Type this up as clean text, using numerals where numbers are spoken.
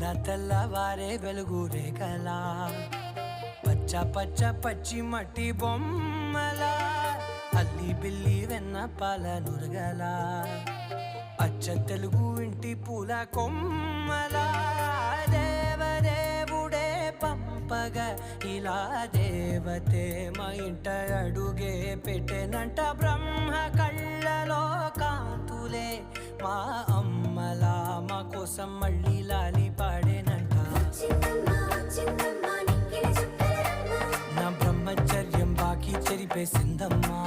తెల్లవారే వెలుగు రేఖలా పచ్చ పచ్చ పచ్చి మట్టి బొమ్మలా అల్లి బిల్లి వెన్న పాల నురగలా అచ్చ తెలుగు ఇంటి పూల కొమ్మలా దేవదేవుడే పంపగా ఇలా దేవతే మా ఇంట అడుగే పెట్టెనంట బ్రహ్మ కళ్ళలో కాంతులే మా అమ్మలా మా కోసం మళ్ళీ లాలి పాడేనంట నా బ్రహ్మచర్యం బాకీ చెరిపేసిందమ్మా